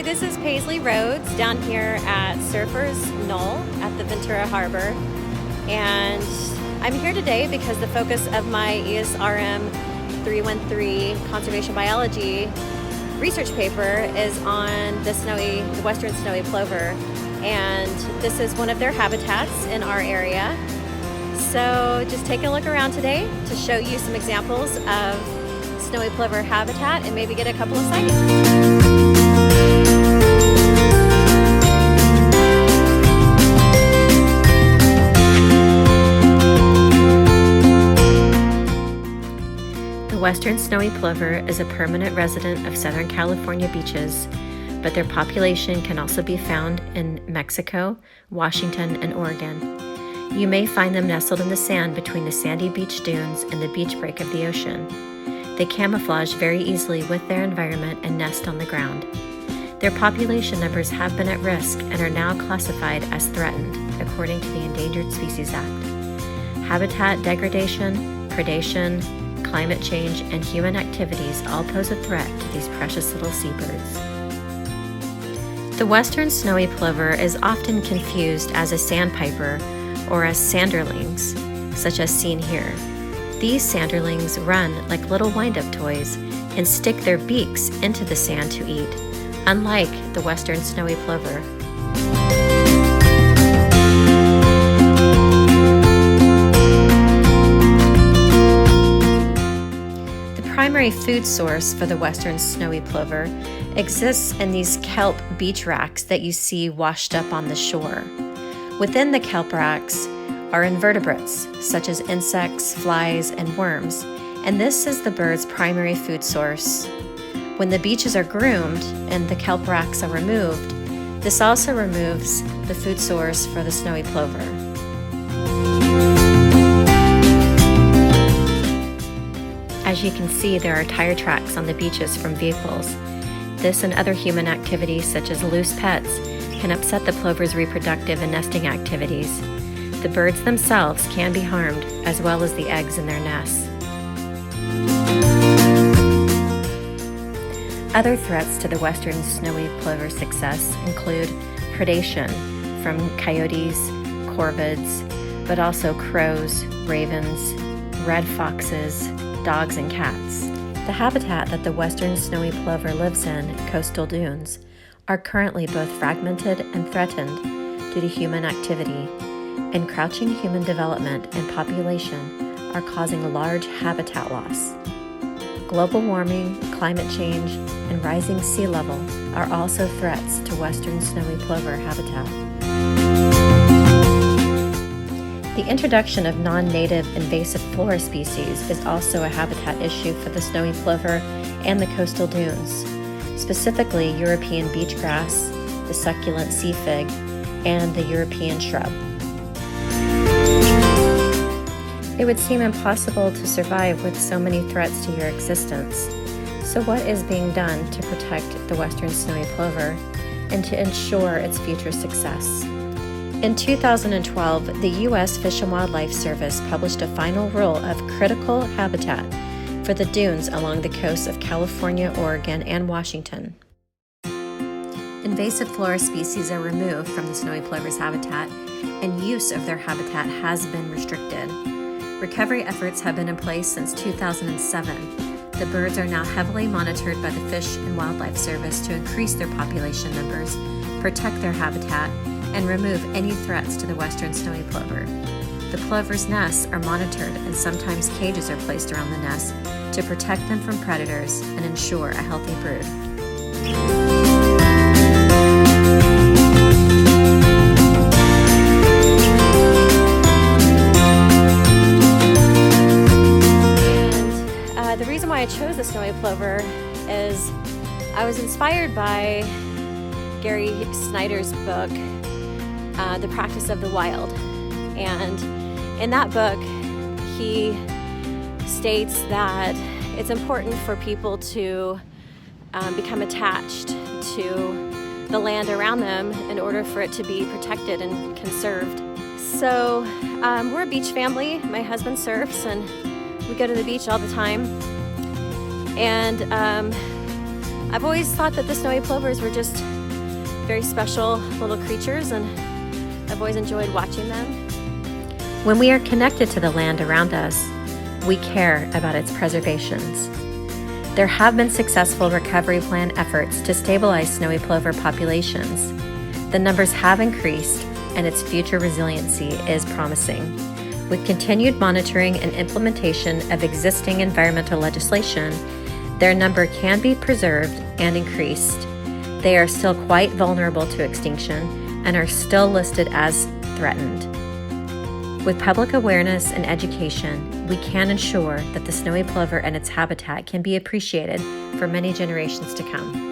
Hi, this is Paisley Rhodes down here at Surfers Knoll at the Ventura Harbor, and I'm here today because the focus of my ESRM 313 conservation biology research paper is on the western snowy plover, and this is one of their habitats in our area. So just take a look around today to show you some examples of snowy plover habitat and maybe get a couple of sightings. The western snowy plover is a permanent resident of Southern California beaches, but their population can also be found in Mexico, Washington, and Oregon. You may find them nestled in the sand between the sandy beach dunes and the beach break of the ocean. They camouflage very easily with their environment and nest on the ground. Their population numbers have been at risk and are now classified as threatened, according to the Endangered Species Act. Habitat degradation, predation, climate change, and human activities all pose a threat to these precious little seabirds. The western snowy plover is often confused as a sandpiper or as sanderlings, such as seen here. These sanderlings run like little wind-up toys and stick their beaks into the sand to eat, unlike the western snowy plover. The primary food source for the western snowy plover exists in these kelp beach racks that you see washed up on the shore. Within the kelp racks are invertebrates, such as insects, flies, and worms, and this is the bird's primary food source. When the beaches are groomed and the kelp racks are removed, this also removes the food source for the snowy plover. As you can see, there are tire tracks on the beaches from vehicles. This and other human activities, such as loose pets, can upset the plover's reproductive and nesting activities. The birds themselves can be harmed, as well as the eggs in their nests. Other threats to the western snowy plover's success include predation from coyotes, corvids, but also crows, ravens, red foxes, dogs, and cats. The habitat that the western snowy plover lives in, coastal dunes, are currently both fragmented and threatened due to human activity, and crouching human development and population are causing large habitat loss. Global warming, climate change, and rising sea level are also threats to western snowy plover habitat. The introduction of non-native invasive flora species is also a habitat issue for the snowy plover and the coastal dunes, specifically European beachgrass, the succulent sea fig, and the European shrub. It would seem impossible to survive with so many threats to your existence. So what is being done to protect the western snowy plover and to ensure its future success? In 2012, the U.S. Fish and Wildlife Service published a final rule of critical habitat for the dunes along the coasts of California, Oregon, and Washington. Invasive flora species are removed from the snowy plover's habitat, and use of their habitat has been restricted. Recovery efforts have been in place since 2007. The birds are now heavily monitored by the Fish and Wildlife Service to increase their population numbers, protect their habitat, and remove any threats to the western snowy plover. The plover's nests are monitored, and sometimes cages are placed around the nests to protect them from predators and ensure a healthy brood. The reason why I chose the snowy plover is I was inspired by Gary Snyder's book, The Practice of the Wild. And in that book, he states that it's important for people to become attached to the land around them in order for it to be protected and conserved. So we're a beach family. My husband surfs and we go to the beach all the time. And I've always thought that the snowy plovers were just very special little creatures, and I've always enjoyed watching them. When we are connected to the land around us, we care about its preservations. There have been successful recovery plan efforts to stabilize snowy plover populations. The numbers have increased, and its future resiliency is promising. With continued monitoring and implementation of existing environmental legislation, their number can be preserved and increased. They are still quite vulnerable to extinction and are still listed as threatened. With public awareness and education, we can ensure that the snowy plover and its habitat can be appreciated for many generations to come.